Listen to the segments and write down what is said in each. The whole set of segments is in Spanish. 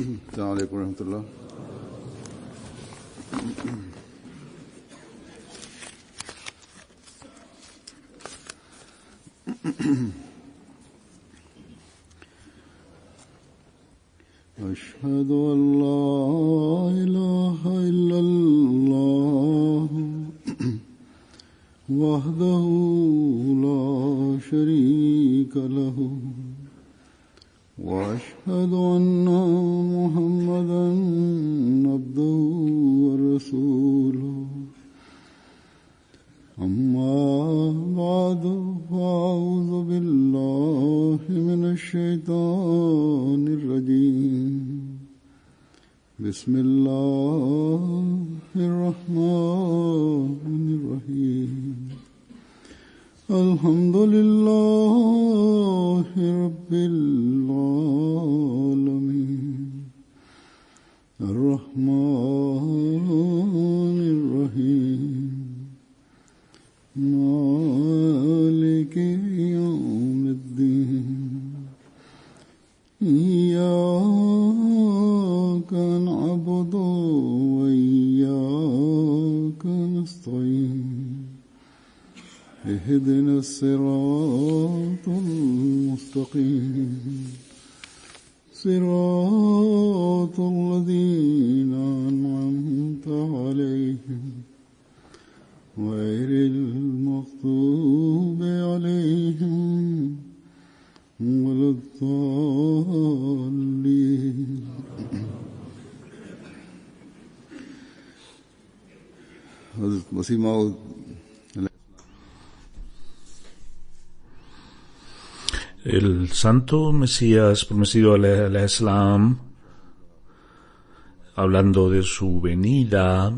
السلام عليكم ورحمة الله. أشهد أن لا إله إلا الله وحده لا شريك له وأشهد أن محمدا عبده ورسوله أما بعد فأعوذ بالله من الشيطان الرجيم بسم الله الرحمن الرحيم الحمد لله رب العالمين الرحمن الرحيم مالك يوم الدين إياك نعبد وإياك نستعين اهدنا الصراط المستقيم صراط الذين أنعمت عليهم غير المغضوب عليهم ولا الضالين. حضرت مسیح موعود el santo Mesías prometido al Islam, hablando de su venida,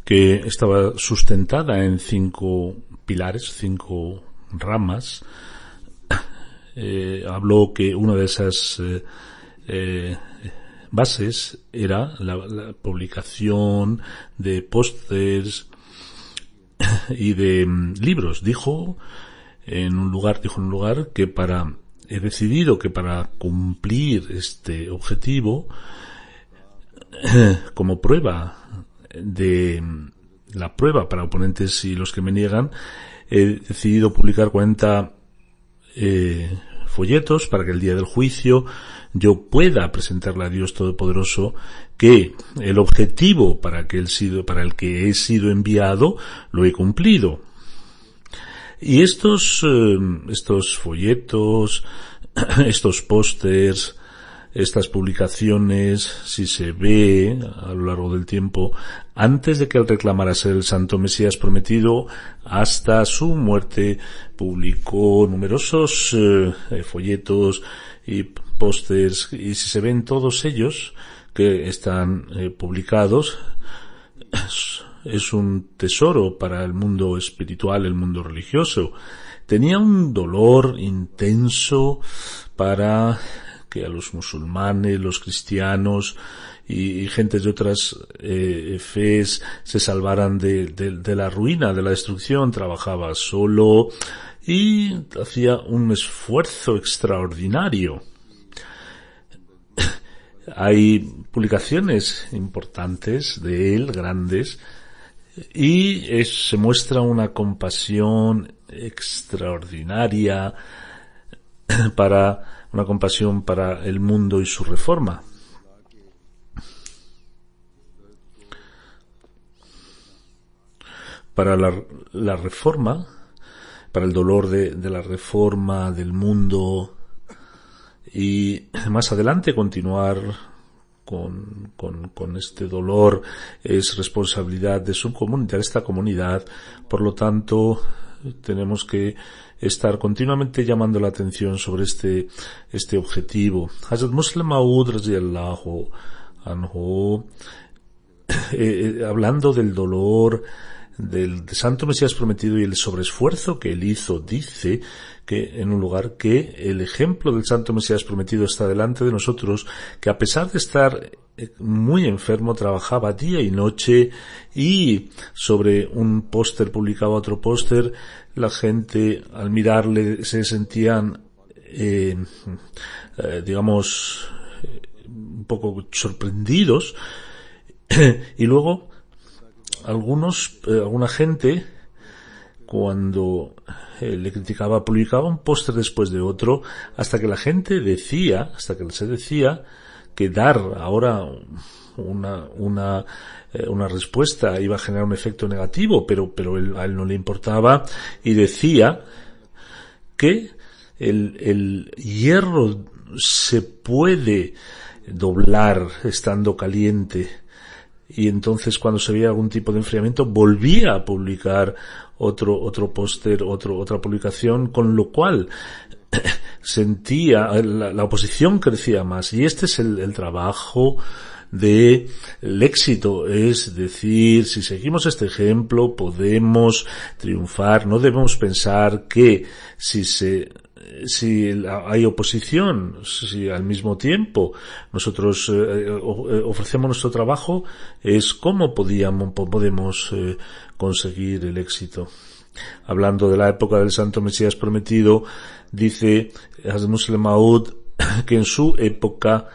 que estaba sustentada en 5 pilares, 5 ramas, habló que una de esas bases era la publicación de pósters y de libros. Dijo en un lugar que he decidido que para cumplir este objetivo, como prueba de la prueba para oponentes y los que me niegan, he decidido publicar 40 folletos para que el día del juicio yo pueda presentarle a Dios Todopoderoso que el objetivo para el que he sido enviado lo he cumplido. Y estos folletos, estos pósters, estas publicaciones, si se ve a lo largo del tiempo, antes de que él reclamara ser el santo Mesías prometido, hasta su muerte, publicó numerosos folletos y pósters, y si se ven todos ellos que están publicados, es un tesoro para el mundo espiritual, el mundo religioso. Tenía un dolor intenso para que a los musulmanes, los cristianos y gentes de otras fees se salvaran de la ruina, de la destrucción. Trabajaba solo y hacía un esfuerzo extraordinario. Hay publicaciones importantes de él, grandes, y se muestra una compasión extraordinaria para el mundo y su reforma. Para la reforma, para el dolor de la reforma del mundo, y más adelante continuar con este dolor es responsabilidad de esta comunidad. Por lo tanto, tenemos que estar continuamente llamando la atención sobre este objetivo. Hazrat Musleh Maud radiyallahu anhu, hablando del dolor del santo Mesías prometido y el sobreesfuerzo que él hizo, dice que en un lugar que el ejemplo del santo Mesías prometido está delante de nosotros, que a pesar de estar muy enfermo trabajaba día y noche, y sobre un póster publicaba otro póster. La gente al mirarle se sentían un poco sorprendidos, y luego alguna gente, cuando le criticaba, publicaba un póster después de otro, hasta que se decía que dar ahora una respuesta iba a generar un efecto negativo, pero a él no le importaba, y decía que el hierro se puede doblar estando caliente, y entonces cuando se veía algún tipo de enfriamiento volvía a publicar otro póster, otra publicación, con lo cual sentía la oposición crecía más. Y este es el trabajo del éxito, es decir, si seguimos este ejemplo podemos triunfar. No debemos pensar que si hay oposición, si al mismo tiempo nosotros ofrecemos nuestro trabajo, es cómo podemos conseguir el éxito. Hablando de la época del Santo Mesías Prometido, dice Hazrat Musleh Maud que en su época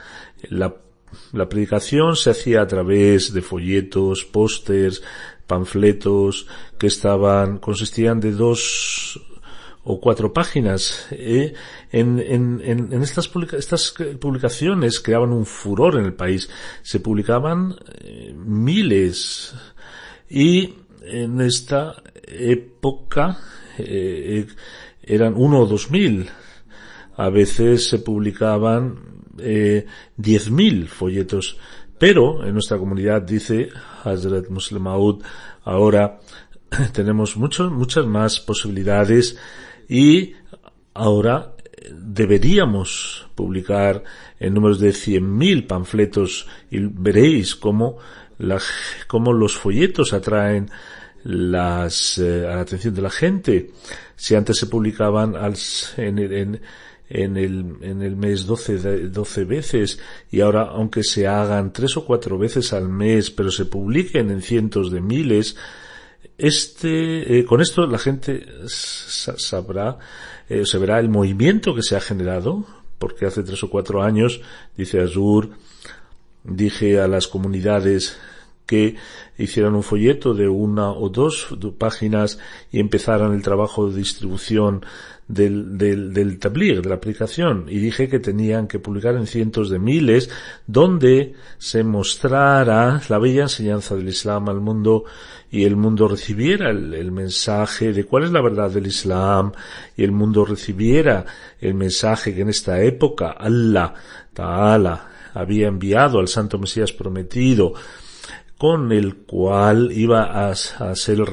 la predicación se hacía a través de folletos, pósters, panfletos que consistían de 2 o 4 páginas. En estas publicaciones creaban un furor en el país. Se publicaban miles, y en esta época eran 1 o 2,000. A veces se publicaban 10,000 folletos, pero en nuestra comunidad, dice Hazrat Musleh Maud, ahora tenemos muchas más posibilidades, y ahora deberíamos publicar en números de 100,000 panfletos, y veréis cómo los folletos atraen a la atención de la gente. Si antes se publicaban en el mes 12 veces, y ahora, aunque se hagan 3 o 4 veces al mes, pero se publiquen en cientos de miles, con esto la gente se verá el movimiento que se ha generado, porque hace 3 o 4 años, dice Azur, dije a las comunidades que hicieran un folleto de 1 o 2 páginas y empezaran el trabajo de distribución del tabligh, de la aplicación, y dije que tenían que publicar en cientos de miles, donde se mostrara la bella enseñanza del Islam al mundo, y el mundo recibiera el mensaje de cuál es la verdad del Islam, y el mundo recibiera el mensaje que en esta época Allah Ta'ala había enviado al Santo Mesías Prometido, con el cual iba a ser el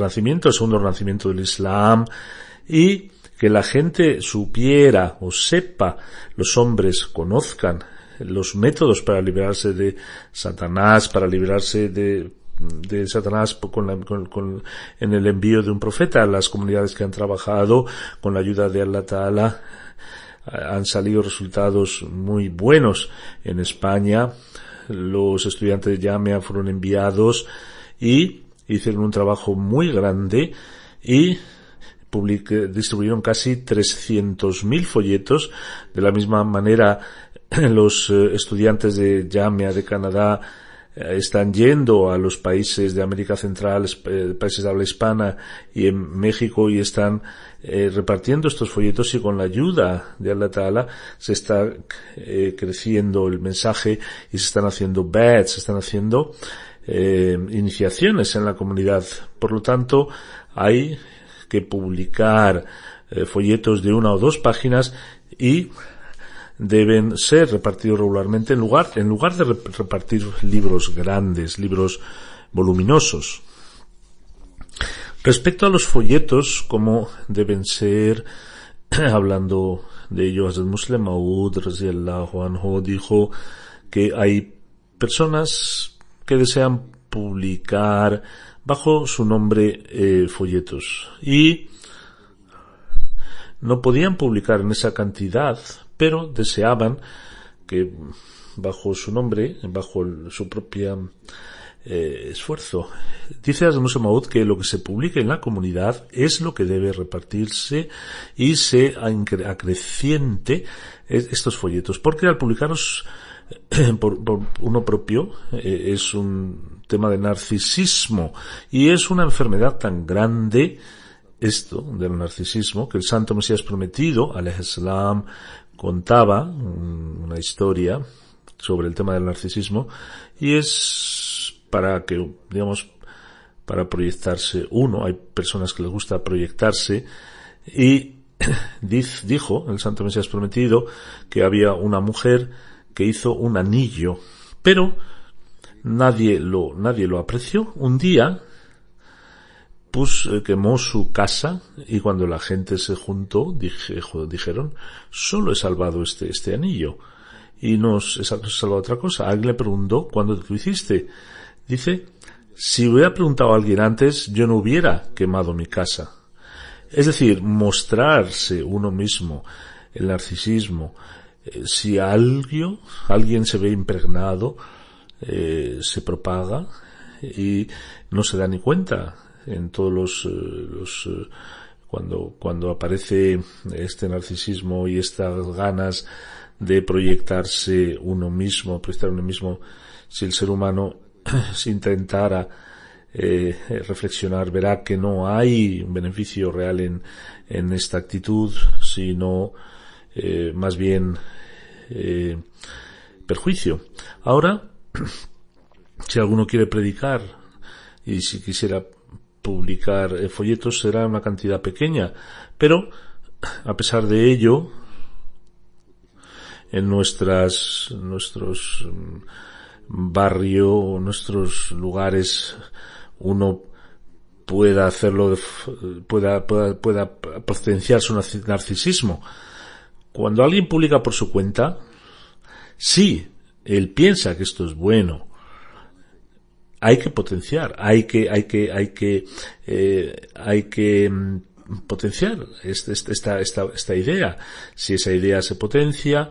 segundo renacimiento del Islam, y que la gente supiera o sepa, los hombres conozcan los métodos para librarse de Satanás, para librarse de Satanás en el envío de un profeta. A las comunidades que han trabajado con la ayuda de Allah Ta'ala han salido resultados muy buenos. En España los estudiantes de Jamia fueron enviados y hicieron un trabajo muy grande, y distribuyeron casi 300,000 folletos. De la misma manera, los estudiantes de Jamia de Canadá están yendo a los países de América Central, países de habla hispana, y en México, y están repartiendo estos folletos, y con la ayuda de Allah Ta'ala se está creciendo el mensaje, y se están haciendo se están haciendo iniciaciones en la comunidad. Por lo tanto, hay que publicar folletos de 1 o 2 páginas, y deben ser repartidos regularmente en lugar de repartir libros grandes, libros voluminosos. Respecto a los folletos, cómo deben ser, hablando de ello, Hazrat Musleh Maud radhiyallahu anhu dijo que hay personas que desean publicar bajo su nombre folletos, y no podían publicar en esa cantidad, pero deseaban que bajo su nombre, bajo su propia esfuerzo. Dice Hazrat Musleh Maud que lo que se publique en la comunidad es lo que debe repartirse y se acreciente estos folletos, porque al publicarlos por uno propio, es un tema de narcisismo, y es una enfermedad tan grande esto del narcisismo que el Santo Mesías Prometido, alayhi salam, contaba una historia sobre el tema del narcisismo, y es para que, digamos, para proyectarse uno. Hay personas que les gusta proyectarse, y dijo el Santo Mesías Prometido que había una mujer que hizo un anillo, pero nadie lo apreció. Un día quemó su casa, y cuando la gente se juntó dijeron: solo he salvado este anillo y no he salvado otra cosa. Alguien le preguntó: ¿cuándo lo hiciste? Dice: si hubiera preguntado a alguien antes, yo no hubiera quemado mi casa. Es decir, mostrarse uno mismo, el narcisismo. Si alguien se ve impregnado, se propaga y no se da ni cuenta. En todos cuando aparece este narcisismo y estas ganas de proyectarse uno mismo, si el ser humano si intentara reflexionar, verá que no hay un beneficio real en esta actitud, sino más bien perjuicio. Ahora, si alguno quiere predicar y si quisiera publicar folletos, será una cantidad pequeña, pero a pesar de ello, en nuestros barrios, nuestros lugares, uno pueda hacerlo, pueda potenciar su narcisismo. Cuando alguien publica por su cuenta, sí, él piensa que esto es bueno, hay que potenciar, hay que potenciar esta idea. Si esa idea se potencia,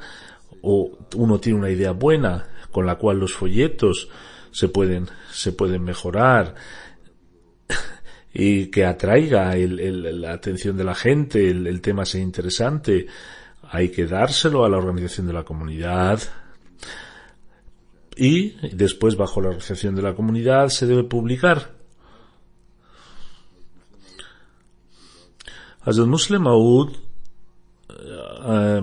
o uno tiene una idea buena con la cual los folletos se pueden mejorar y que atraiga la atención de la gente, el tema sea interesante, hay que dárselo a la organización de la comunidad. Y después, bajo la organización de la comunidad, se debe publicar. Hazrat Muslim Maud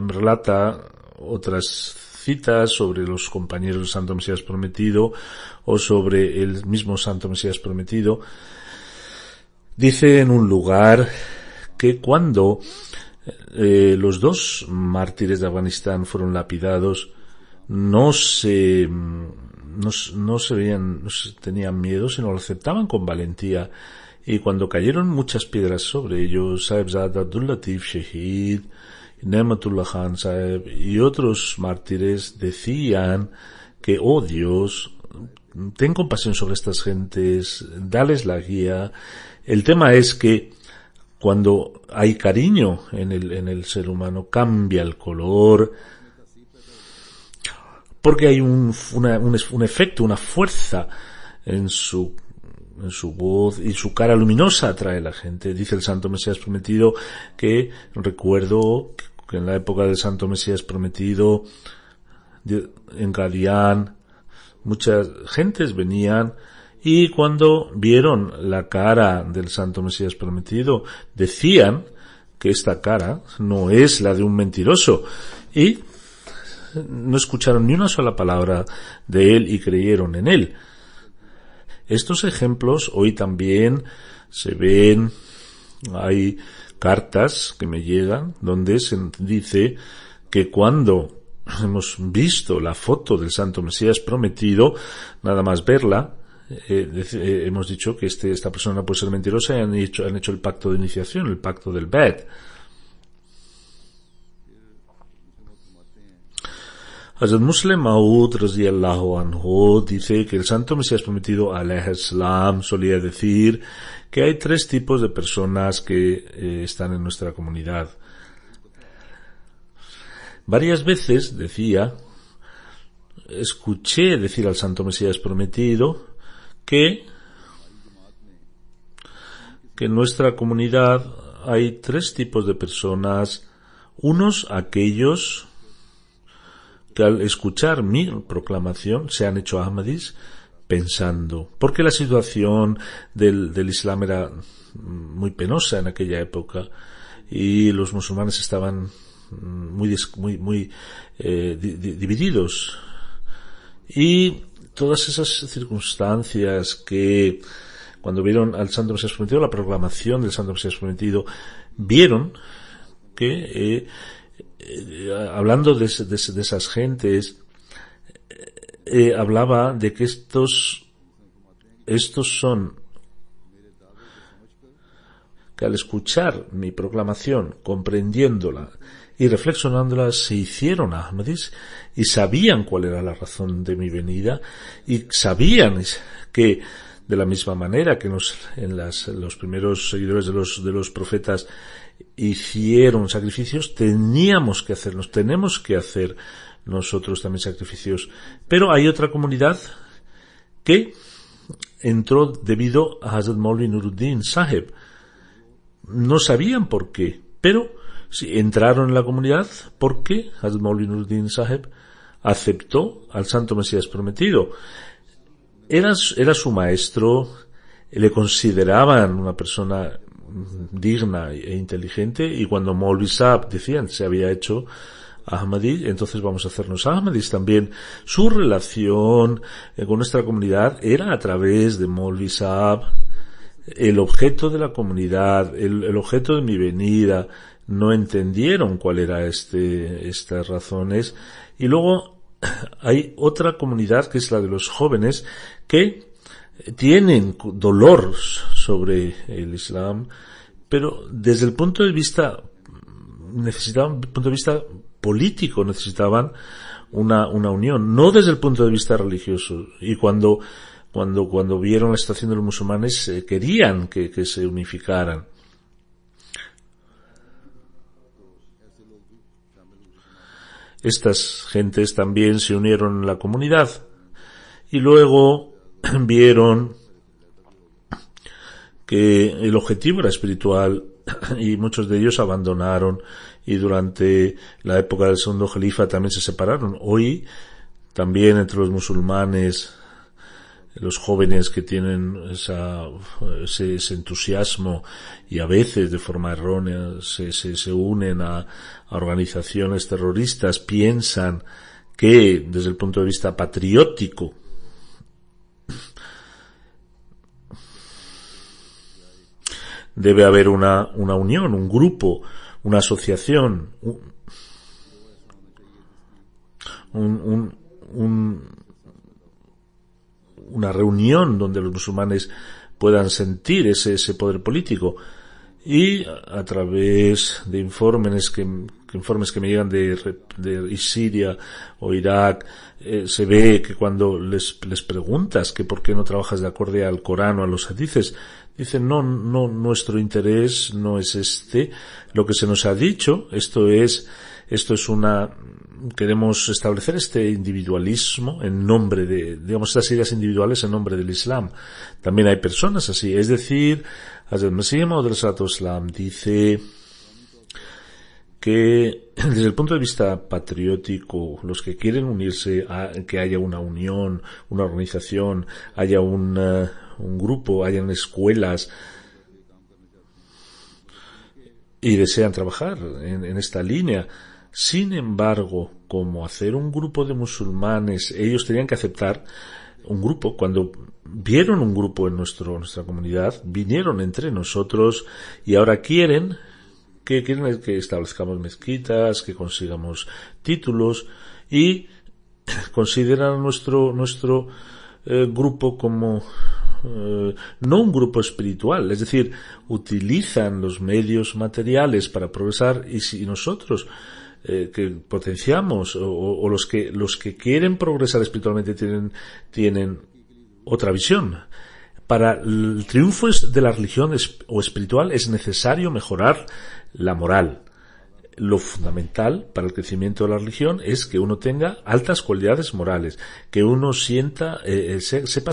relata otras citas sobre los compañeros del Santo Mesías Prometido, o sobre el mismo Santo Mesías Prometido. Dice en un lugar que cuando los dos mártires de Afganistán fueron lapidados, no tenían miedo, sino lo aceptaban con valentía. Y cuando cayeron muchas piedras sobre ellos, Sahibzada Abdul Latif Shahid, Nematullah Khan Sahib y otros mártires decían que: oh Dios, ten compasión sobre estas gentes, dales la guía. El tema es que cuando hay cariño en el ser humano, cambia el color, porque hay un efecto, una fuerza en su voz, y su cara luminosa atrae a la gente. Dice el Santo Mesías Prometido que recuerdo que en la época del Santo Mesías Prometido en Gadián muchas gentes venían, y cuando vieron la cara del Santo Mesías Prometido decían que esta cara no es la de un mentiroso, y no escucharon ni una sola palabra de él y creyeron en él. Estos ejemplos hoy también se ven. Hay cartas que me llegan donde se dice que cuando hemos visto la foto del Santo Mesías Prometido, nada más verla, hemos dicho que esta persona puede ser mentirosa, y han hecho el pacto de iniciación, el pacto del Bed. Hazrat Muslim Maud radiyallahu anhu dice que el Santo Mesías Prometido alayhi salam solía decir que hay tres tipos de personas que están en nuestra comunidad. Varias veces escuché decir al Santo Mesías Prometido que en nuestra comunidad hay tres tipos de personas. Unos, aquellos que al escuchar mi proclamación se han hecho Ahmadis pensando, porque la situación del Islam era muy penosa en aquella época y los musulmanes estaban muy divididos, y todas esas circunstancias que cuando vieron al Santo Mesías Prometido, la proclamación del Santo Mesías Prometido, vieron que hablando de esas gentes, hablaba de que estos son, que al escuchar mi proclamación, comprendiéndola y reflexionándola, se hicieron Ahmadis y sabían cuál era la razón de mi venida, y sabían que de la misma manera que los primeros seguidores de los profetas hicieron sacrificios, tenemos que hacer nosotros también sacrificios. Pero hay otra comunidad que entró debido a Hazrat Maulvi Nuruddin Saheb. No sabían por qué, pero sí entraron en la comunidad porque Hazrat Maulvi Nuruddin Saheb aceptó al Santo Mesías Prometido. Era su maestro, le consideraban una persona digna e inteligente, y cuando Maulvi Saheb decían se había hecho Ahmadi, entonces vamos a hacernos Ahmadis también. Su relación con nuestra comunidad era a través de Maulvi Saheb. El objeto de la comunidad, el objeto de mi venida, no entendieron cuál era estas razones. Y luego hay otra comunidad, que es la de los jóvenes, que tienen dolor sobre el Islam, pero desde el punto de vista político, necesitaban una unión, no desde el punto de vista religioso. Y cuando vieron la situación de los musulmanes, querían que se unificaran. Estas gentes también se unieron en la comunidad y luego vieron que el objetivo era espiritual, y muchos de ellos abandonaron, y durante la época del segundo califa también se separaron. Hoy también entre los musulmanes, los jóvenes que tienen ese entusiasmo, y a veces de forma errónea se unen a organizaciones terroristas, piensan que desde el punto de vista patriótico debe haber una unión, un grupo, una asociación, una reunión donde los musulmanes puedan sentir ese poder político. Y a través de informes que me llegan de Siria o Irak, se ve que cuando les preguntas que por qué no trabajas de acuerdo al Corán o a los hadices, dicen no, nuestro interés no es lo que se nos ha dicho, queremos establecer este individualismo en nombre estas ideas individuales en nombre del Islam. También hay personas así, es decir, Hazrat Masih Maud al-Islam dice que desde el punto de vista patriótico, los que quieren unirse a que haya una unión, una organización, haya un grupo, hayan escuelas, y desean trabajar en esta línea. Sin embargo, como hacer un grupo de musulmanes, ellos tenían que aceptar un grupo. Cuando vieron un grupo en nuestra comunidad, vinieron entre nosotros y ahora quieren que establezcamos mezquitas, que consigamos títulos, y consideran nuestro grupo como no un grupo espiritual, es decir, utilizan los medios materiales para progresar, y si nosotros que potenciamos o los que quieren progresar espiritualmente tienen otra visión. Para el triunfo de la religión o espiritual es necesario mejorar la moral. Lo fundamental para el crecimiento de la religión es que uno tenga altas cualidades morales, que uno sepa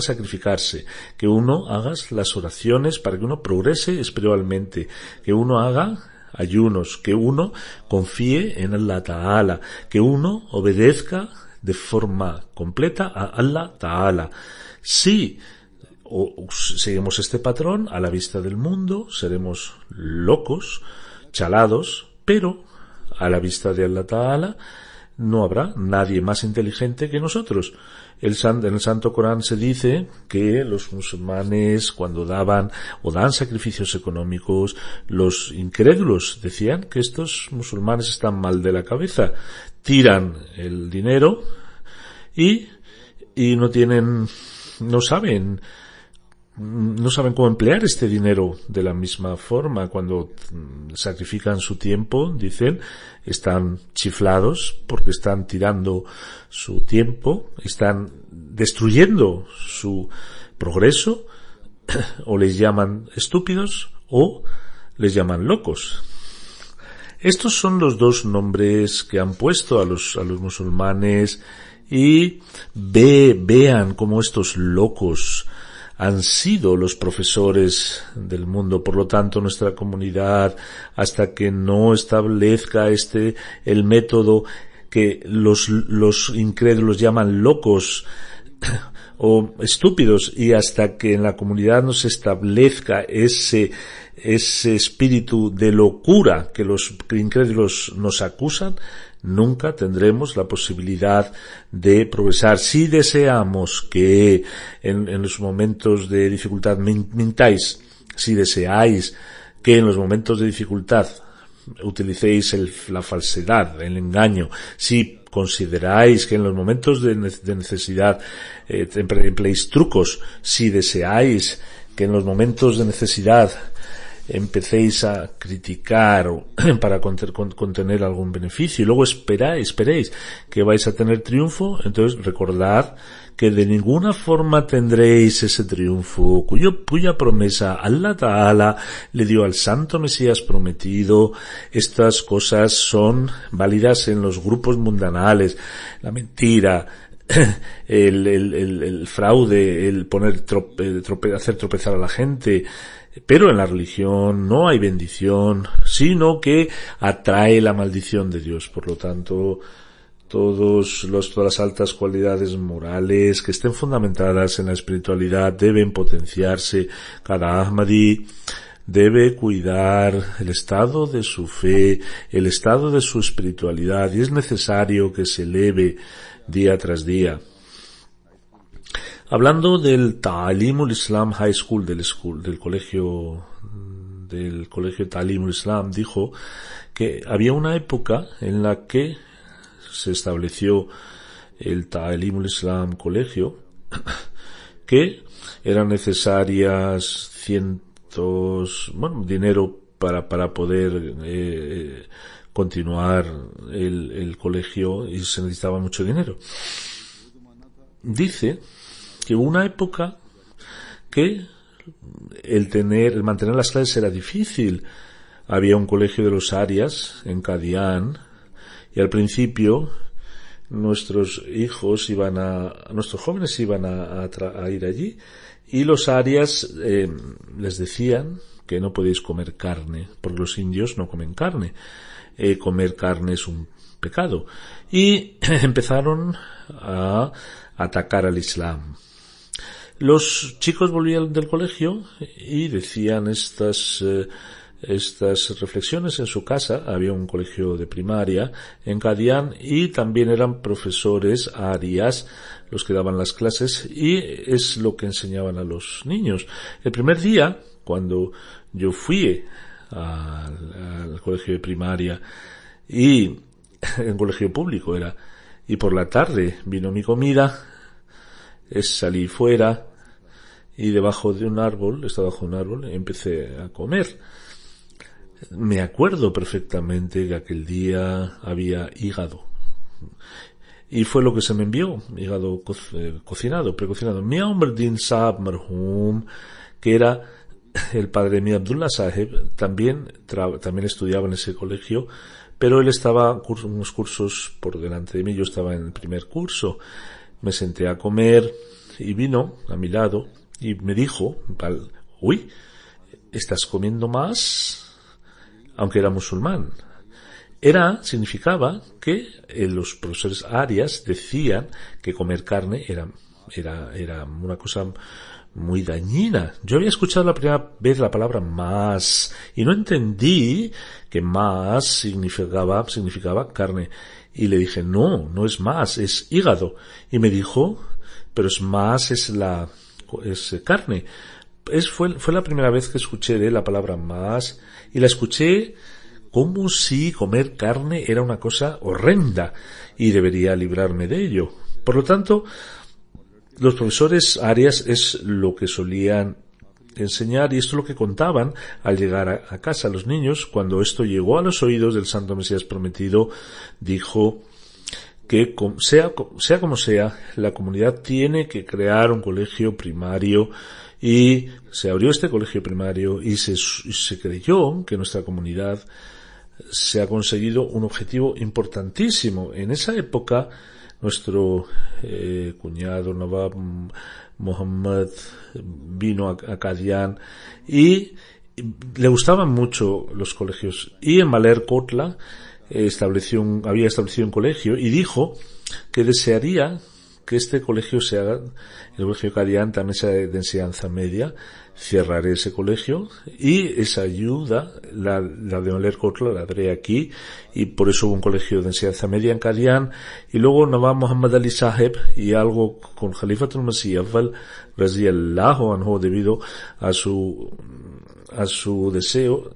sacrificarse, que uno haga las oraciones para que uno progrese espiritualmente, que uno haga ayunos, que uno confíe en Allah Ta'ala, que uno obedezca de forma completa a Allah Ta'ala. Si seguimos este patrón, a la vista del mundo seremos locos, chalados, pero a la vista de Allah Ta'ala no habrá nadie más inteligente que nosotros. En el Santo Corán se dice que los musulmanes, cuando daban o dan sacrificios económicos, los incrédulos decían que estos musulmanes están mal de la cabeza, tiran el dinero y no saben cómo emplear este dinero de la misma forma. Cuando sacrifican su tiempo, dicen, están chiflados porque están tirando su tiempo, están destruyendo su progreso, o les llaman estúpidos o les llaman locos. Estos son los dos nombres que han puesto a los musulmanes, y vean cómo estos locos han sido los profesores del mundo. Por lo tanto, nuestra comunidad, hasta que no establezca el método que los incrédulos llaman locos o estúpidos, y hasta que en la comunidad no se establezca ese espíritu de locura que los incrédulos nos acusan, nunca tendremos la posibilidad de progresar. Si deseamos que en los momentos de dificultad mintáis, si deseáis que en los momentos de dificultad utilicéis la falsedad, el engaño, si consideráis que en los momentos de necesidad empleéis trucos, si deseáis que en los momentos de necesidad empecéis a criticar para contener algún beneficio y luego esperéis que vais a tener triunfo, entonces recordad que de ninguna forma tendréis ese triunfo cuya promesa Allah Ta'ala le dio al Santo Mesías prometido. Estas cosas son válidas en los grupos mundanales, la mentira, el fraude, el hacer tropezar a la gente. Pero en la religión no hay bendición, sino que atrae la maldición de Dios. Por lo tanto, todas las altas cualidades morales que estén fundamentadas en la espiritualidad deben potenciarse. Cada Ahmadi debe cuidar el estado de su fe, el estado de su espiritualidad, y es necesario que se eleve día tras día. Hablando del Ta'alimul Islam High School, del colegio Ta'alimul Islam, dijo que había una época en la que se estableció el Ta'alimul Islam colegio, que eran necesarias dinero para poder continuar el colegio, y se necesitaba mucho dinero. Dice que hubo una época que el mantener las clases era difícil. Había un colegio de los Arias en Qadian, y al principio nuestros jóvenes iban a ir allí, y los Arias les decían que no podéis comer carne, porque los indios no comen carne. Comer carne es un pecado. Y empezaron a atacar al Islam. Los chicos volvían del colegio y decían estas reflexiones en su casa. Había un colegio de primaria en Qadian y también eran profesores arias los que daban las clases, y es lo que enseñaban a los niños. El primer día, cuando yo fui al colegio de primaria, y en colegio público era, y por la tarde vino mi comida, salí fuera y estaba bajo un árbol, y empecé a comer. Me acuerdo perfectamente que aquel día había hígado, y fue lo que se me envió, hígado precocinado. Mi Omar Din Saab Marhum, que era el padre de mi Abdullah Saheb, también estudiaba en ese colegio, pero él estaba unos cursos por delante de mí. Yo estaba en el primer curso. Me senté a comer y vino a mi lado y me dijo, uy, ¿estás comiendo más? aunque era musulmán. Significaba que los profesores arias decían que comer carne era una cosa muy dañina. Yo había escuchado la primera vez la palabra más y no entendí que más significaba carne. Y le dije, no es más, es hígado. Y me dijo, pero es más, es carne. Fue la primera vez que escuché de la palabra más y la escuché como si comer carne era una cosa horrenda y debería librarme de ello. Por lo tanto, los profesores arias es lo que solían enseñar y esto es lo que contaban al llegar a casa. Los niños, cuando esto llegó a los oídos del Santo Mesías Prometido, dijo que sea como sea, la comunidad tiene que crear un colegio primario y se abrió este colegio primario y se creyó que nuestra comunidad se ha conseguido un objetivo importantísimo. En esa época, nuestro cuñado Nawab Muhammad vino a Qadian y le gustaban mucho los colegios. Y en Maler Kotla había establecido un colegio y dijo que desearía que este colegio se haga, el colegio Qadian también sea de enseñanza media. Cerraré ese colegio y esa ayuda, la de Maler Kotla, la daré aquí y por eso hubo un colegio de enseñanza media en Qadian y luego Nawab Muhammad Ali Saheb y algo con Khalifatul Masih Awwal radiyallahu anhu debido a su deseo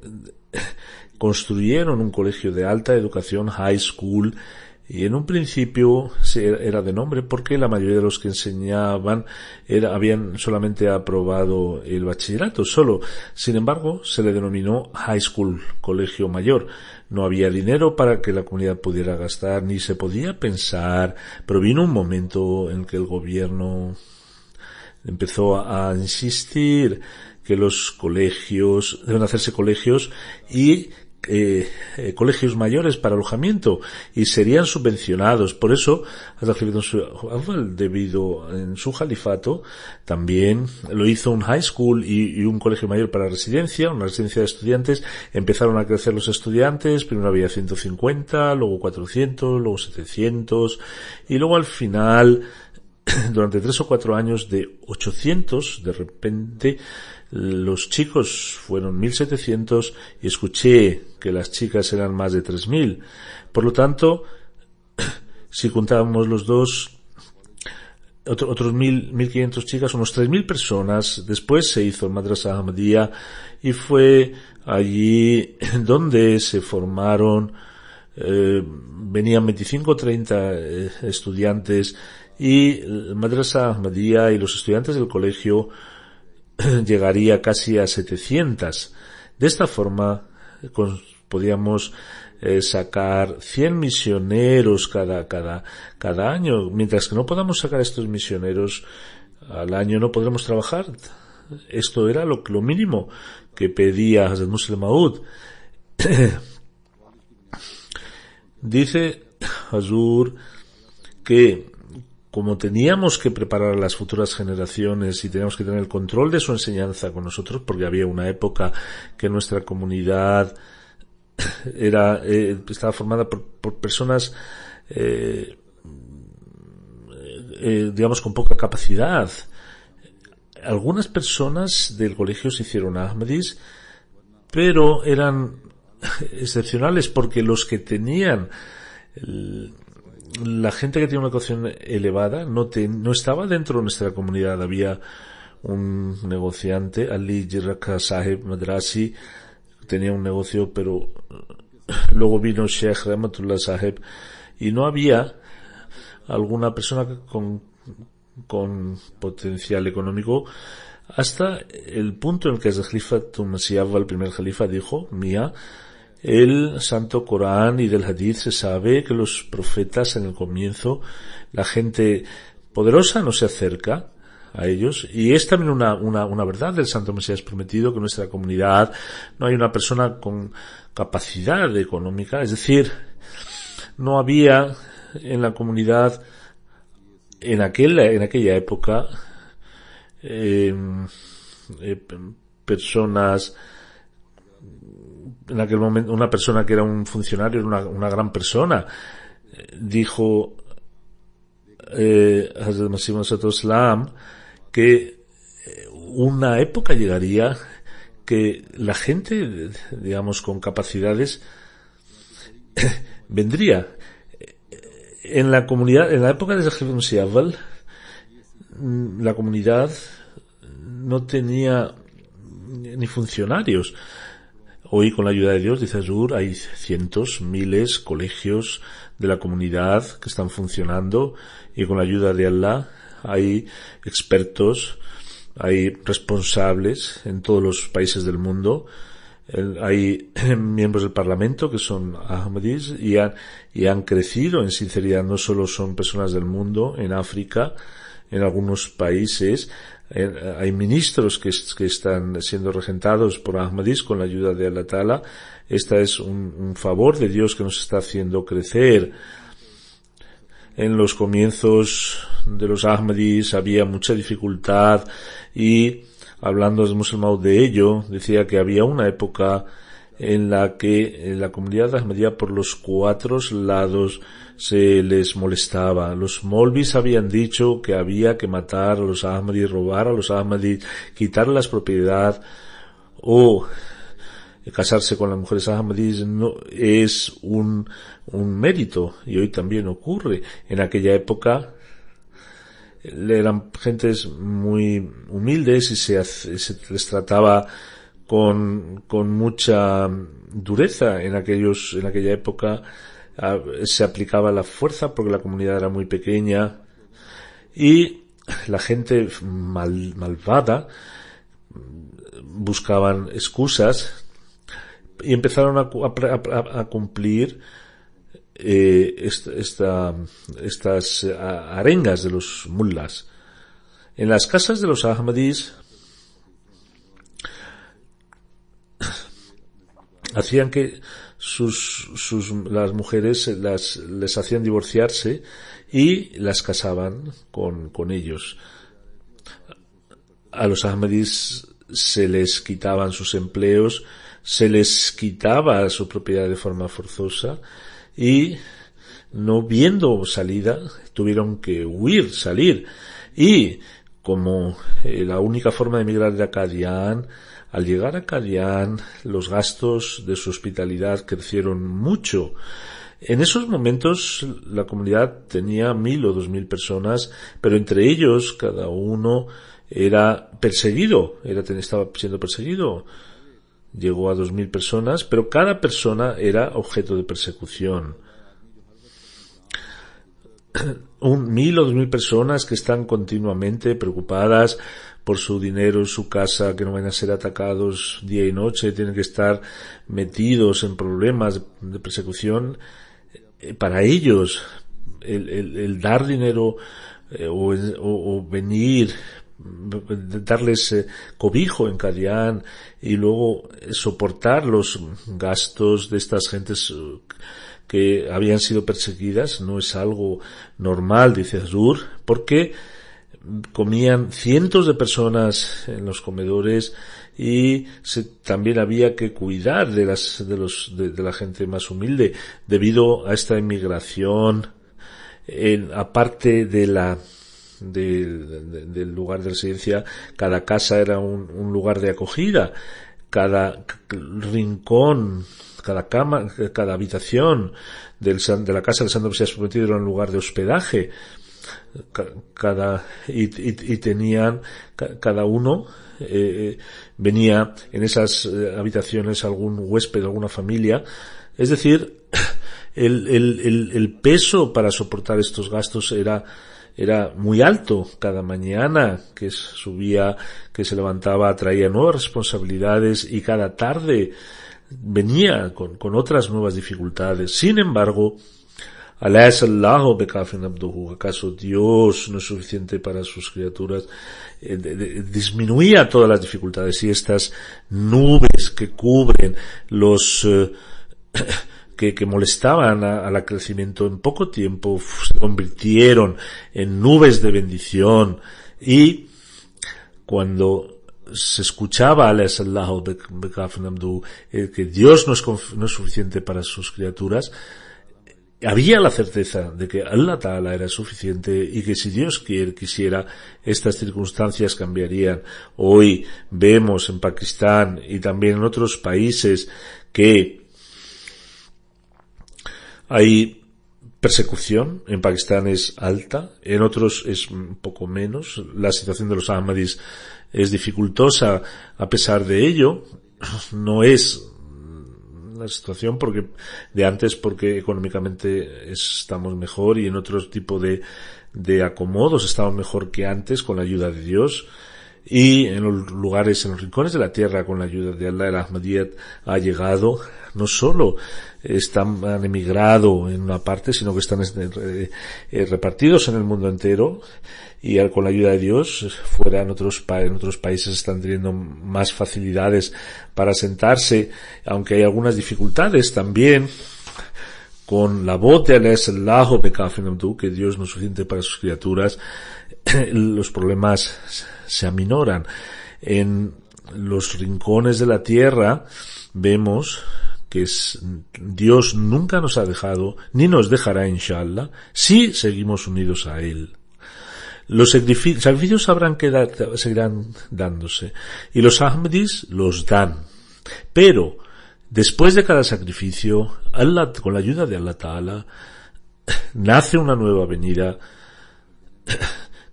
construyeron un colegio de alta educación, high school, y en un principio era de nombre porque la mayoría de los que enseñaban habían solamente aprobado el bachillerato solo. Sin embargo, se le denominó high school, colegio mayor. No había dinero para que la comunidad pudiera gastar, ni se podía pensar, pero vino un momento en que el gobierno empezó a insistir que los colegios, deben hacerse colegios y colegios mayores para alojamiento y serían subvencionados. Por eso, debido en su califato, también lo hizo un high school y un colegio mayor para residencia, una residencia de estudiantes. Empezaron a crecer los estudiantes, primero había 150, luego 400, luego 700 y luego al final, durante 3 o 4 años, de 800, de repente los chicos fueron 1700 y escuché que las chicas eran más de 3000. Por lo tanto, si contábamos los dos, otros 1500 chicas, unos 3000 personas. Después se hizo el Madrasa Ahmadiyya y fue allí donde se formaron, venían 25 o 30 estudiantes y el Madrasa Ahmadiyya y los estudiantes del colegio llegaría casi a 700. De esta forma podíamos sacar 100 misioneros cada año. Mientras que no podamos sacar estos misioneros al año, no podremos trabajar. Esto era lo mínimo que pedía Hazrat Musleh Maud. Dice Hazur que como teníamos que preparar a las futuras generaciones y teníamos que tener el control de su enseñanza con nosotros, porque había una época que nuestra comunidad estaba formada por personas digamos con poca capacidad. Algunas personas del colegio se hicieron Ahmadis, pero eran excepcionales porque los que tenían la gente que tiene una educación elevada no estaba dentro de nuestra comunidad. Había un negociante, Ali Jiraka Sahib Madrasi, tenía un negocio, pero luego vino Sheikh Rahmatullah Sahib y no había alguna persona con potencial económico, hasta el punto en que el Khalifatul Masih Awwal, el primer califa, dijo: mía, el Santo Corán y del Hadith se sabe que los profetas en el comienzo, la gente poderosa no se acerca a ellos, y es también una verdad del Santo Mesías Prometido, que en nuestra comunidad no hay una persona con capacidad económica, es decir, no había en la comunidad en aquella época personas en aquel momento, una persona que era un funcionario, una gran persona, dijo, Hazrat Masih Maud Islam, que una época llegaría que la gente, digamos, con capacidades vendría. En la comunidad, en la época de Zahir Musiawal, la comunidad no tenía ni funcionarios. Hoy, con la ayuda de Dios, dice Azur, hay cientos, miles, colegios de la comunidad que están funcionando, y con la ayuda de Allah hay expertos, hay responsables en todos los países del mundo, hay miembros del Parlamento que son Ahmadis y han crecido en sinceridad. No solo son personas del mundo, en África, en algunos países, hay ministros que están siendo regentados por Ahmadis con la ayuda de Allah Ta'ala. Esta es un favor de Dios que nos está haciendo crecer. En los comienzos de los Ahmadis había mucha dificultad, y hablando de musulmán de ello, decía que había una época en la que la comunidad ahmadía por los 4 lados se les molestaba. Los molvis habían dicho que había que matar a los ahmadis, robar a los ahmadis, quitarles propiedad o casarse con las mujeres ahmadis. No es un mérito, y hoy también ocurre. En aquella época eran gentes muy humildes y se les trataba con mucha dureza. En aquella época se aplicaba la fuerza porque la comunidad era muy pequeña, y la gente malvada buscaban excusas y empezaron a cumplir estas arengas de los mullas. En las casas de los ahmadis hacían que las mujeres les hacían divorciarse y las casaban con ellos. A los ahmadis se les quitaban sus empleos, se les quitaba su propiedad de forma forzosa, y no viendo salida tuvieron que salir, y como la única forma de emigrar era Qadian, al llegar a Qadian los gastos de su hospitalidad crecieron mucho. En esos momentos la comunidad tenía 1,000 o 2,000 personas, pero entre ellos cada uno era perseguido, estaba siendo perseguido. Llegó a 2,000 personas, pero cada persona era objeto de persecución. 1,000 o 2,000 personas que están continuamente preocupadas por su dinero, su casa, que no van a ser atacados día y noche, tienen que estar metidos en problemas de persecución. Para ellos, el dar dinero o venir, darles cobijo en Qadian y luego soportar los gastos de estas gentes que habían sido perseguidas no es algo normal, dice Azur, porque comían cientos de personas en los comedores y también había que cuidar de la gente más humilde debido a esta inmigración. Aparte del lugar de residencia, cada casa era un lugar de acogida, cada rincón, cada cama, cada habitación de la casa del Santo Mesías Prometido era un lugar de hospedaje. Y tenían cada uno venía en esas habitaciones algún huésped, alguna familia. Es decir, el peso para soportar estos gastos era muy alto. Cada mañana que subía, que se levantaba, traía nuevas responsabilidades, y cada tarde venía con otras nuevas dificultades. Sin embargo, ¿acaso Dios no es suficiente para sus criaturas? Disminuía todas las dificultades, y estas nubes que cubren los que molestaban al crecimiento en poco tiempo se convirtieron en nubes de bendición. Y cuando se escuchaba que Dios no es suficiente para sus criaturas, había la certeza de que Allah Ta'ala era suficiente y que si Dios quisiera, estas circunstancias cambiarían. Hoy vemos en Pakistán y también en otros países que hay persecución. En Pakistán es alta, en otros es un poco menos. La situación de los Ahmadis es dificultosa. A pesar de ello, no es la situación de antes, porque económicamente estamos mejor y en otro tipo de acomodos estamos mejor que antes con la ayuda de Dios. Y en los lugares, en los rincones de la tierra, con la ayuda de Allah, el Ahmadiyyat ha llegado. No solo han emigrado en una parte, sino que están repartidos en el mundo entero, y con la ayuda de Dios, fuera en otros países están teniendo más facilidades para asentarse, aunque hay algunas dificultades también con la voz de Allah, que Dios no es suficiente para sus criaturas. Los problemas se aminoran. En los rincones de la tierra vemos que Dios nunca nos ha dejado, ni nos dejará, inshallah, si seguimos unidos a Él. Los sacrificios seguirán dándose, y los Ahmadis los dan. Pero, después de cada sacrificio, Allah, con la ayuda de Allah Ta'ala, nace una nueva venida,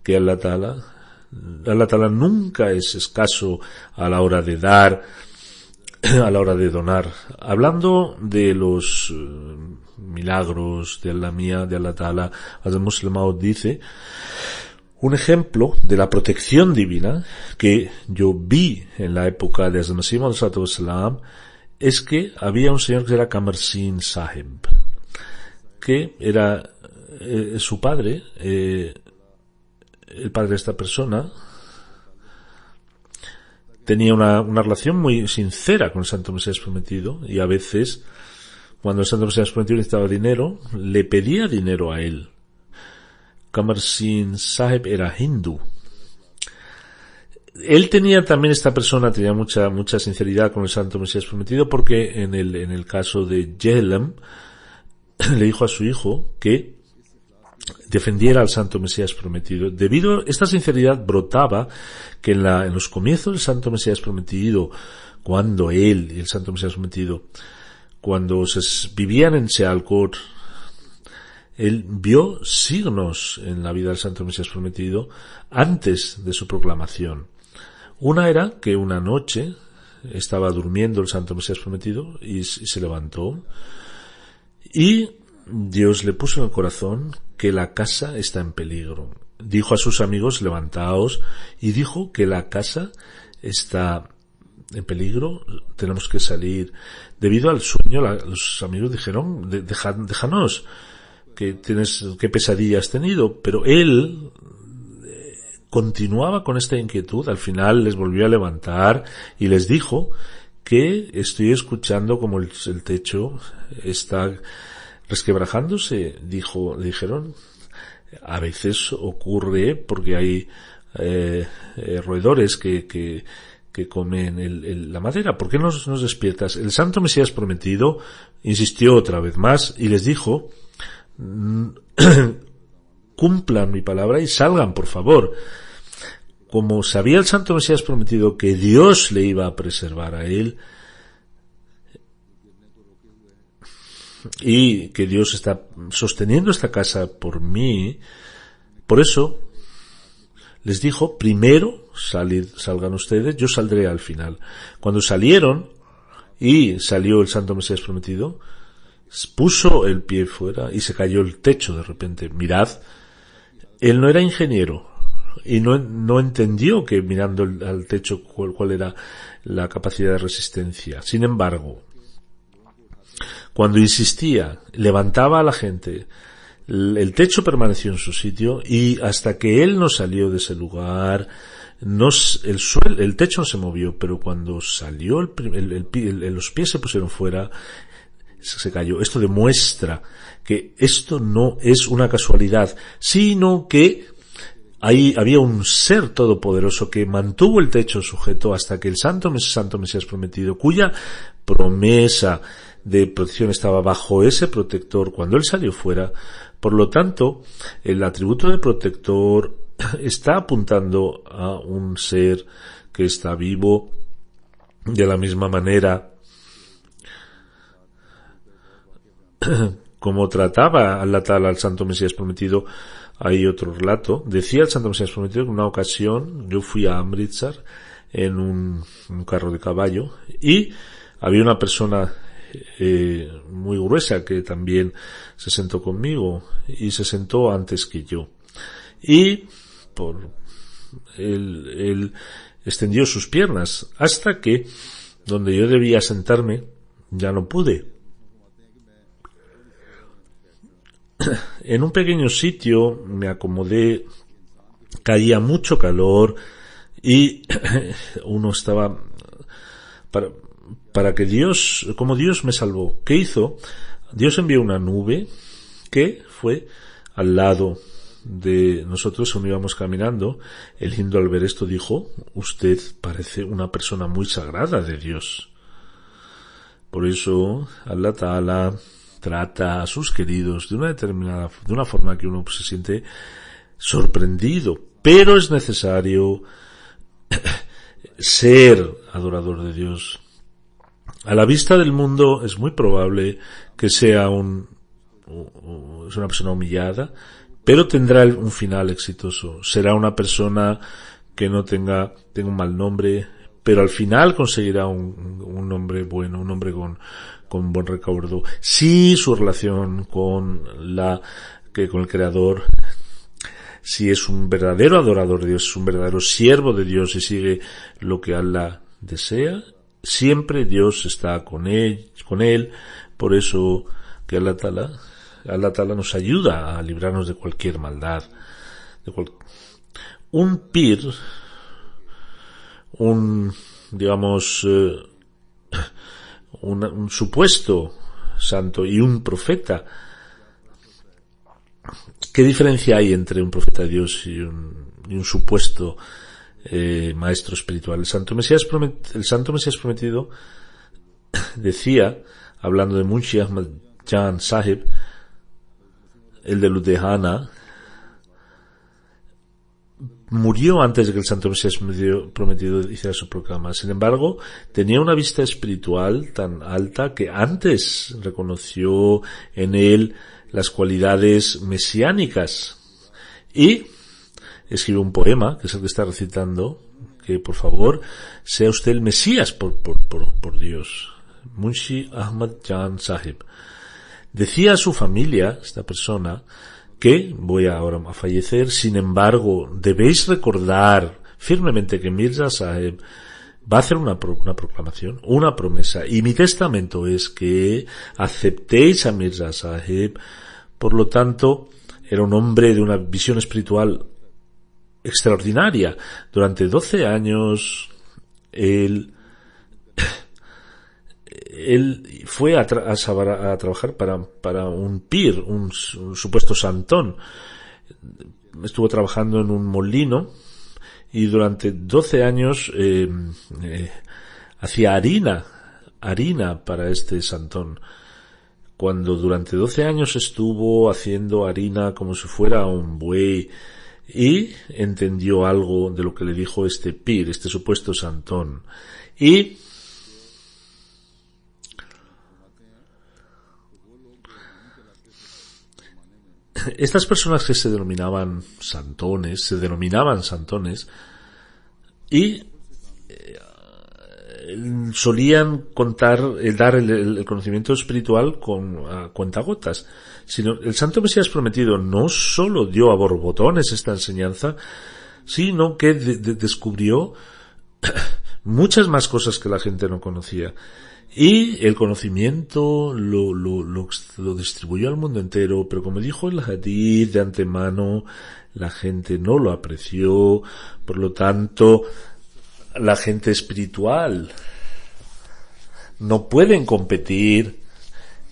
que Allah Ta'ala nunca es escaso a la hora de dar, a la hora de donar. Hablando de los milagros de Allah mía, de Allah Ta'ala, Hazrat Muslim Maud dice, un ejemplo de la protección divina que yo vi en la época de Hazrat Masih Maud es que había un señor que era Qamar Singh Sahib, que era su padre, el padre de esta persona tenía una relación muy sincera con el Santo Mesías Prometido, y a veces, cuando el Santo Mesías Prometido necesitaba dinero, le pedía dinero a él. Qamar Singh Sahib era hindú. Él tenía también, esta persona tenía mucha sinceridad con el Santo Mesías Prometido, porque en el caso de Jehlam le dijo a su hijo que defendiera al Santo Mesías Prometido. Debido a esta sinceridad brotaba que en los comienzos del Santo Mesías Prometido, cuando él y el Santo Mesías Prometido, cuando vivían en Sialkot, él vio signos en la vida del Santo Mesías Prometido antes de su proclamación. Una era que una noche estaba durmiendo el Santo Mesías Prometido y se levantó, y Dios le puso en el corazón que la casa está en peligro. Dijo a sus amigos, levantaos, y dijo que la casa está en peligro, tenemos que salir. Debido al sueño, los amigos dijeron, déjanos, qué pesadilla has tenido. Pero él continuaba con esta inquietud. Al final les volvió a levantar y les dijo que estoy escuchando como el techo está resquebrajándose. Le dijeron, a veces ocurre porque hay roedores que comen la madera. ¿Por qué nos despiertas? El Santo Mesías Prometido insistió otra vez más y les dijo, cumplan mi palabra y salgan, por favor. Como sabía el Santo Mesías Prometido que Dios le iba a preservar a él, y que Dios está sosteniendo esta casa por mí, por eso les dijo, primero salgan ustedes, yo saldré al final. Cuando salieron y salió el Santo Mesías Prometido, puso el pie fuera y se cayó el techo de repente. Mirad, él no era ingeniero y no entendió que mirando al techo cuál era la capacidad de resistencia. Sin embargo, cuando insistía, levantaba a la gente, el techo permaneció en su sitio, y hasta que él no salió de ese lugar, el techo no se movió, pero cuando salió los pies se pusieron fuera, se cayó. Esto demuestra que esto no es una casualidad, sino que ahí había un ser todopoderoso que mantuvo el techo sujeto hasta que el Santo Mesías prometido, cuya promesa de protección estaba bajo ese protector cuando él salió fuera. Por lo tanto, el atributo de protector está apuntando a un ser que está vivo de la misma manera como trataba Allah Ta'ala al Santo Mesías prometido. Hay otro relato. Decía el Santo Mesías prometido que en una ocasión yo fui a Amritsar en un carro de caballo y había una persona muy gruesa que también se sentó conmigo y se sentó antes que yo. Y él extendió sus piernas hasta que donde yo debía sentarme ya no pude. En un pequeño sitio me acomodé, caía mucho calor y uno estaba para que Dios, como Dios me salvó. ¿Qué hizo? Dios envió una nube que fue al lado de nosotros cuando íbamos caminando. El hindu al ver esto dijo: usted parece una persona muy sagrada de Dios. Por eso Allah Ta'ala trata a sus queridos de una forma que uno se siente sorprendido, pero es necesario ser adorador de Dios. A la vista del mundo es muy probable que sea una persona humillada, pero tendrá un final exitoso. Será una persona que no tenga un mal nombre, pero al final conseguirá un nombre bueno, un nombre con buen recaudo. Si su relación con el Creador, si es un verdadero adorador de Dios, es un verdadero siervo de Dios y sigue lo que Allah desea, siempre Dios está con él. Por eso que Allah Ta'ala nos ayuda a librarnos de cualquier maldad. Un pir, un supuesto santo y un profeta. ¿Qué diferencia hay entre un profeta de Dios y un supuesto maestro espiritual? El Santo Mesías prometido decía, hablando de Munshi Ahmad Jan Sahib, el de Ludhiana, murió antes de que el Santo Mesías prometido hiciera su proclama. Sin embargo, tenía una vista espiritual tan alta que antes reconoció en él las cualidades mesiánicas y escribió un poema, que es el que está recitando, que por favor sea usted el Mesías por Dios. Munshi Ahmad Jan Sahib decía a su familia, esta persona, que voy ahora a fallecer, sin embargo, debéis recordar firmemente que Mirza Sahib va a hacer una proclamación, una promesa, y mi testamento es que aceptéis a Mirza Sahib. Por lo tanto, era un hombre de una visión espiritual extraordinaria. Durante 12 años, él fue a trabajar para un pir, un supuesto santón. Estuvo trabajando en un molino y durante 12 años hacía harina para este santón. Cuando durante 12 años estuvo haciendo harina como si fuera un buey y entendió algo de lo que le dijo este pir, este supuesto santón, y estas personas que se denominaban santones y solían dar el conocimiento espiritual a cuentagotas. Sino el Santo Mesías prometido no solo dio a borbotones esta enseñanza, sino que descubrió muchas más cosas que la gente no conocía. Y el conocimiento lo distribuyó al mundo entero, pero como dijo el hadith de antemano, la gente no lo apreció. Por lo tanto, la gente espiritual no pueden competir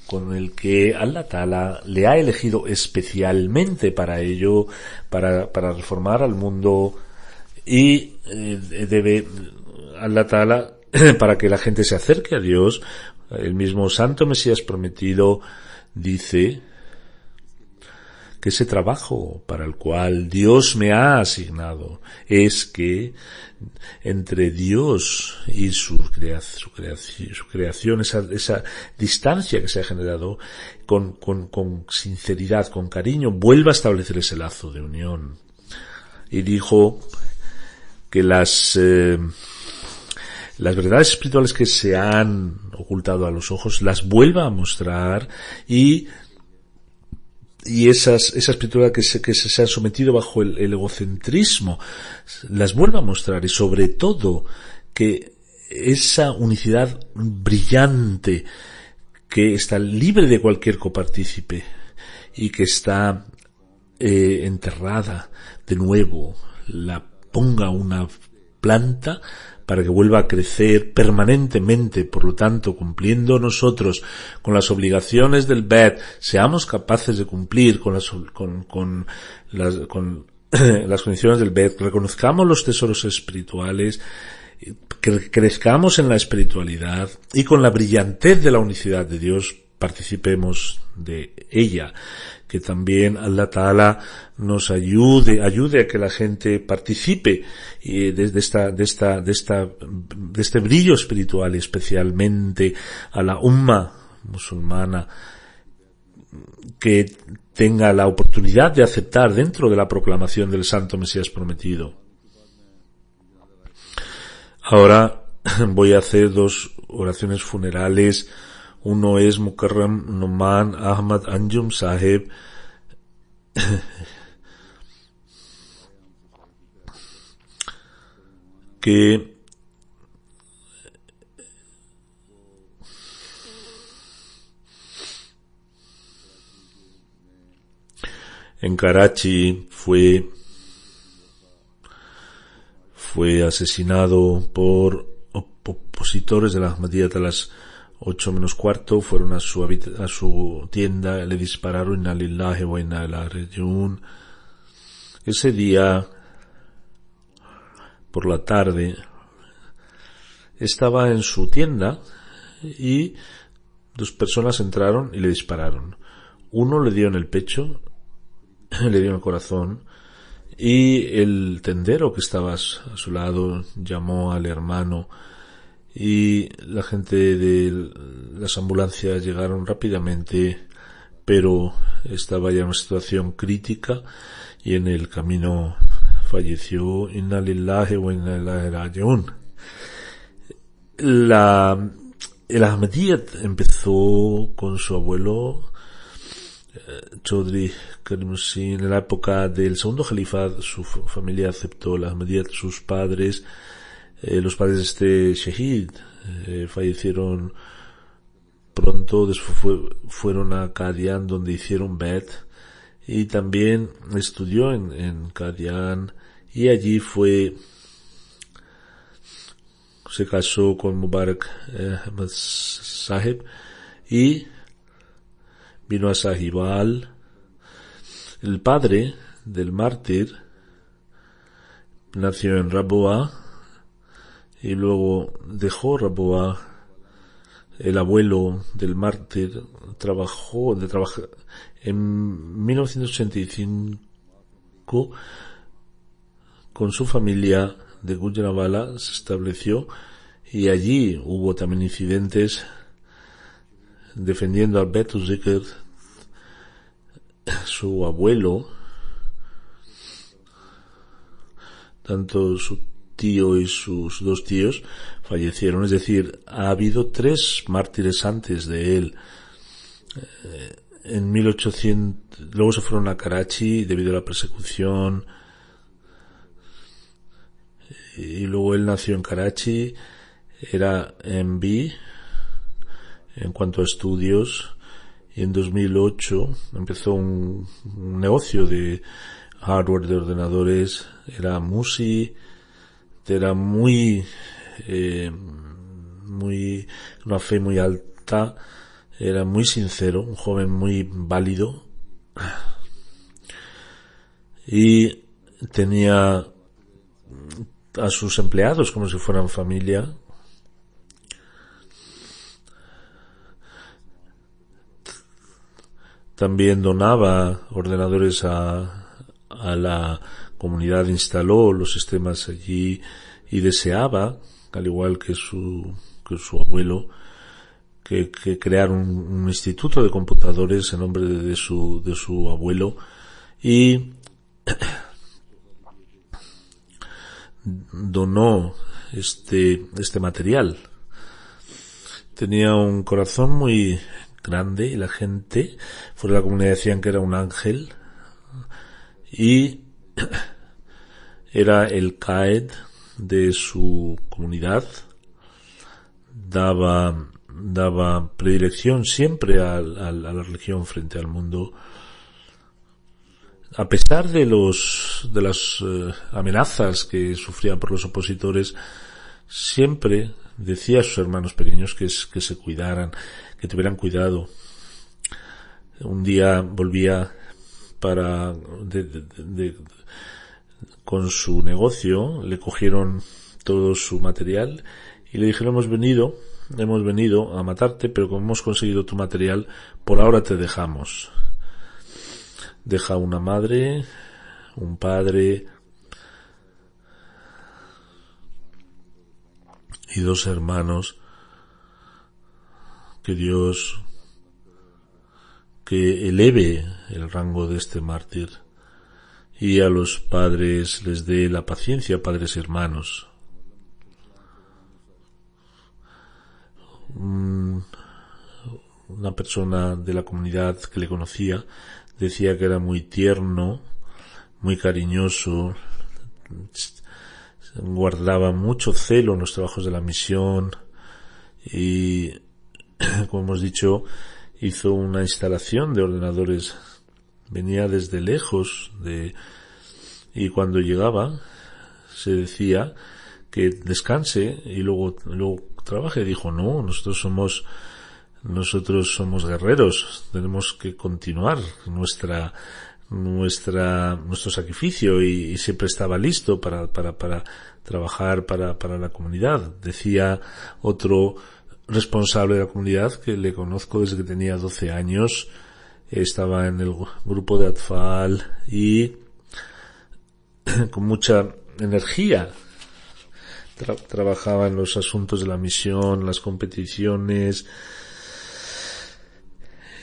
con el que Allah Ta'ala le ha elegido especialmente para ello, para reformar al mundo, y debe Allah Ta'ala, para que la gente se acerque a Dios. El mismo Santo Mesías prometido dice que ese trabajo para el cual Dios me ha asignado es que entre Dios y su creación, esa distancia que se ha generado, con sinceridad, con cariño, vuelva a establecer ese lazo de unión. Y dijo que las verdades espirituales que se han ocultado a los ojos las vuelva a mostrar, y esas espiritualidades que se han sometido bajo el egocentrismo las vuelva a mostrar, y sobre todo que esa unicidad brillante que está libre de cualquier copartícipe y que está enterrada de nuevo, la ponga una planta para que vuelva a crecer permanentemente. Por lo tanto, cumpliendo nosotros con las obligaciones del Bet, seamos capaces de cumplir con las condiciones del Bet, reconozcamos los tesoros espirituales, crezcamos en la espiritualidad, y con la brillantez de la unicidad de Dios participemos de ella. Que también Allah Ta'ala nos ayude a que la gente participe de este brillo espiritual, y especialmente a la umma musulmana, que tenga la oportunidad de aceptar dentro de la proclamación del Santo Mesías prometido. Ahora voy a hacer 2 oraciones funerales. Uno es Mukarram Numan Ahmad Anjum Sahib, que en Karachi fue asesinado por opositores de la Ahmadiyyat a las 8 menos cuarto. Fueron a su tienda, le dispararon. Inna lillahi wa inna ilaihi raji'un. Ese día, por la tarde, estaba en su tienda y 2 personas entraron y le dispararon. Uno le dio en el pecho, le dio en el corazón, y el tendero que estaba a su lado llamó al hermano, y la gente de las ambulancias llegaron rápidamente, pero estaba ya en una situación crítica y en el camino falleció. Inna lillahi wa inna ilaihi raji'un. El Ahmadiyyat empezó con su abuelo Chaudhry Karim Singh. En la época del segundo califat, su familia aceptó el Ahmadiyyat. Sus padres, los padres de este Shahid, fallecieron pronto. Después fueron a Qadian, donde hicieron Bet, y también estudió en Qadian, y allí se casó con Mubarak Ahmad Sahib y vino a Sahibal. El padre del mártir nació en Rabwa y luego dejó Rabwa. El abuelo del mártir trabajó en 1985 con su familia de Gujranwala, se estableció, y allí hubo también incidentes defendiendo al Betu Zikr. Su abuelo, tanto su tío y sus 2 tíos fallecieron, es decir, ha habido 3 mártires antes de él. En 1800, luego se fueron a Karachi debido a la persecución, y luego él nació en Karachi, era MB en cuanto a estudios, y en 2008 empezó un negocio de hardware de ordenadores. Era Musi, era una fe muy alta, Era muy sincero, un joven muy válido y tenía a sus empleados como si fueran familia. También donaba ordenadores a la comunidad, instaló los sistemas allí y deseaba, al igual que su abuelo, que crear un instituto de computadores en nombre de su abuelo, y donó este material. Tenía un corazón muy grande y la gente fuera de la comunidad decían que era un ángel y era el Qaed de su comunidad. Daba predilección siempre a la religión frente al mundo, a pesar de las amenazas que sufría por los opositores. Siempre decía a sus hermanos pequeños que se cuidaran, que tuvieran cuidado. Un día volvía con su negocio, le cogieron todo su material y le dijeron: hemos venido a matarte, pero como hemos conseguido tu material, por ahora te dejamos. Deja una madre, un padre y 2 hermanos. Que Dios que eleve el rango de este mártir y a los padres les dé la paciencia, padres y hermanos. Una persona de la comunidad que le conocía decía que era muy tierno, muy cariñoso, guardaba mucho celo en los trabajos de la misión y, como hemos dicho, hizo una instalación de ordenadores. Venía desde lejos y cuando llegaba se decía que descanse y luego trabaje. Dijo: no, nosotros somos guerreros, tenemos que continuar nuestro sacrificio, y siempre estaba listo para trabajar para la comunidad. Decía otro responsable de la comunidad, que le conozco desde que tenía 12 años, estaba en el grupo de Atfal y con mucha energía trabajaba en los asuntos de la misión, las competiciones,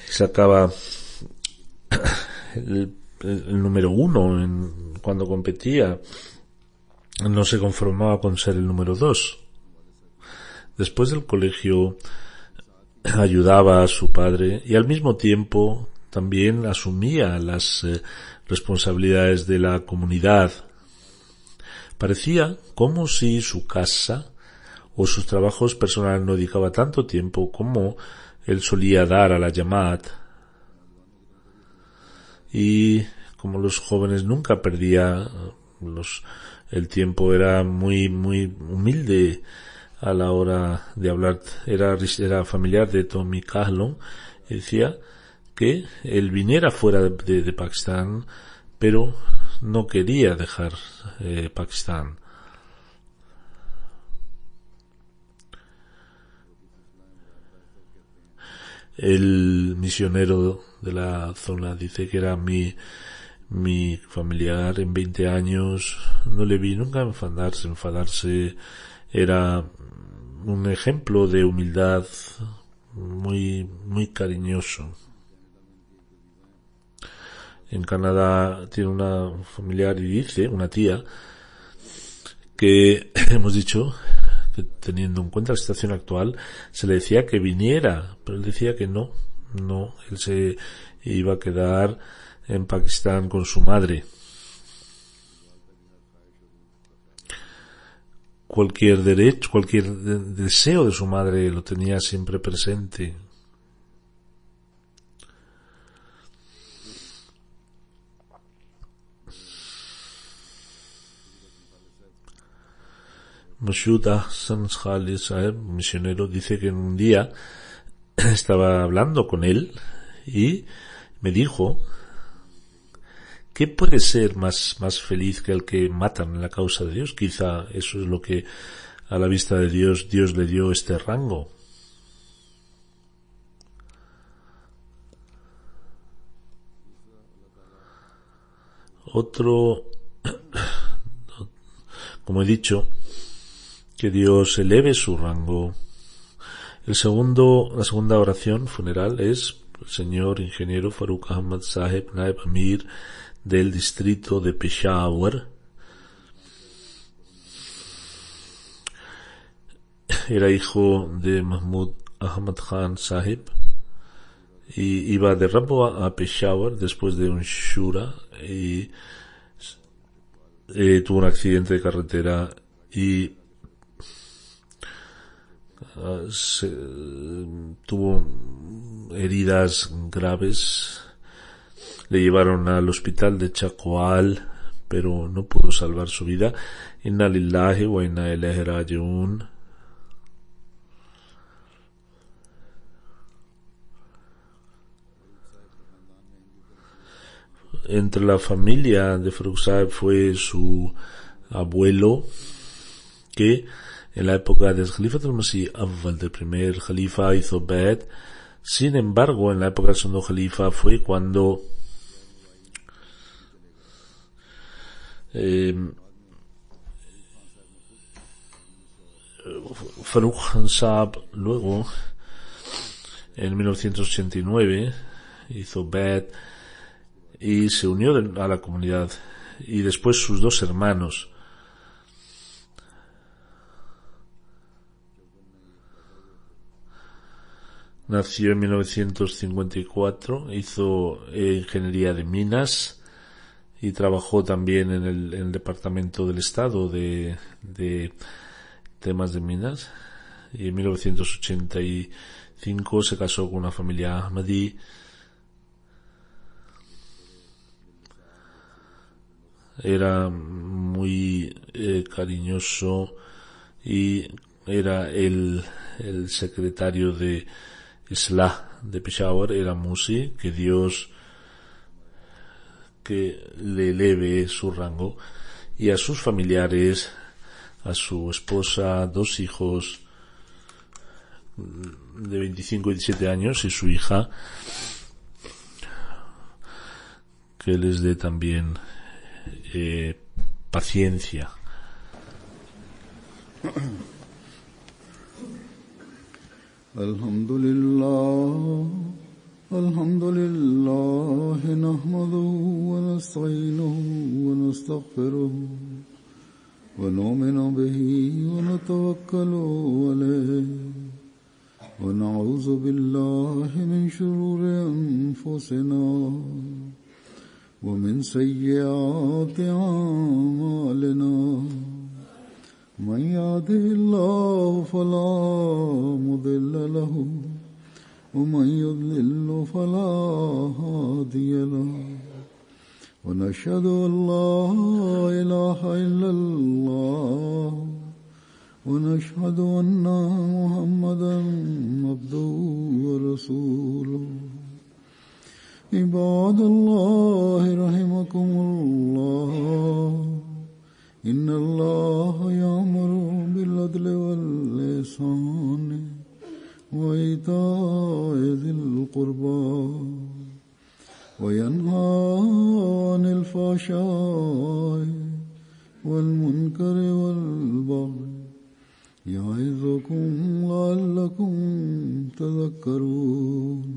sacaba el número 1 cuando competía, no se conformaba con ser el número 2. Después del colegio ayudaba a su padre y al mismo tiempo también asumía las responsabilidades de la comunidad. Parecía como si su casa o sus trabajos personales no dedicaba tanto tiempo como él solía dar a la Jamaat. Y como los jóvenes nunca perdía el tiempo, era muy humilde a la hora de hablar. Era familiar de Tommy Kahlon y decía que él viniera fuera de Pakistán, pero no quería dejar Pakistán. El misionero de la zona dice que era mi familiar en 20 años. No le vi nunca enfadarse. Era un ejemplo de humildad, muy cariñoso. En Canadá tiene una familiar y dice, una tía, que hemos dicho que teniendo en cuenta la situación actual se le decía que viniera, pero él decía que no, él se iba a quedar en Pakistán con su madre. Cualquier deseo de su madre lo tenía siempre presente. Mashud Ahsan Khalil Saheb, misionero, dice que en un día estaba hablando con él y me dijo: ¿qué puede ser más feliz que el que matan en la causa de Dios? Quizá eso es lo que a la vista de Dios le dio este rango. Otro, como he dicho, que Dios eleve su rango. La segunda oración funeral es el señor ingeniero Farooq Ahmad Saheb, Naib Amir del distrito de Peshawar. Era hijo de Mahmud Ahmad Khan Sahib y iba de Rabwa a Peshawar después de un shura y tuvo un accidente de carretera y tuvo heridas graves. Le llevaron al hospital de Chakwal, pero no pudo salvar su vida. Inna lillahi wa inna ilaihi raji'un. Entre la familia de Farooq Saheb fue su abuelo, que en la época del Khalifatul Masih Awwal, del primer Khalifa, hizo Bai'at. Sin embargo, en la época del segundo Khalifa fue cuando Farooq Khan Saheb luego, en 1989, hizo Bai'at y se unió a la comunidad, y después sus dos hermanos. Nació en 1954, hizo ingeniería de minas y trabajó también en el departamento del estado de temas de minas, y en 1985 se casó con una familia Ahmadi. Era muy cariñoso y era el secretario de Islah de Peshawar, era Musi. Que Dios que le eleve su rango, y a sus familiares, a su esposa, dos hijos de 25 y 17 años y su hija, que les dé también paciencia. Alhamdulillah, nahmaduhu wa nasta'inuhu wa nastaghfiruhu wa nu'minu bihi wa natawakkalu alayhi wa na'udhu billahi min shururi anfusina ومن سيئات أعمالنا من يهده الله فلا مضل له ومن يضلل فلا هادي له ونشهد أن لا إله إلا الله ونشهد أن محمدا عبده ورسوله عباد الله رحمكم الله إن الله يأمر بالعدل والإحسان وإيتاء ذي القربى وينهى عن الفحشاء والمنكر والبغي يعظكم لعلكم تذكرون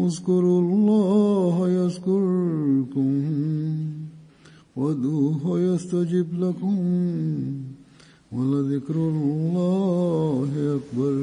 اذكروا الله يذكركم وادعوه يستجب لكم ولذكر الله أكبر.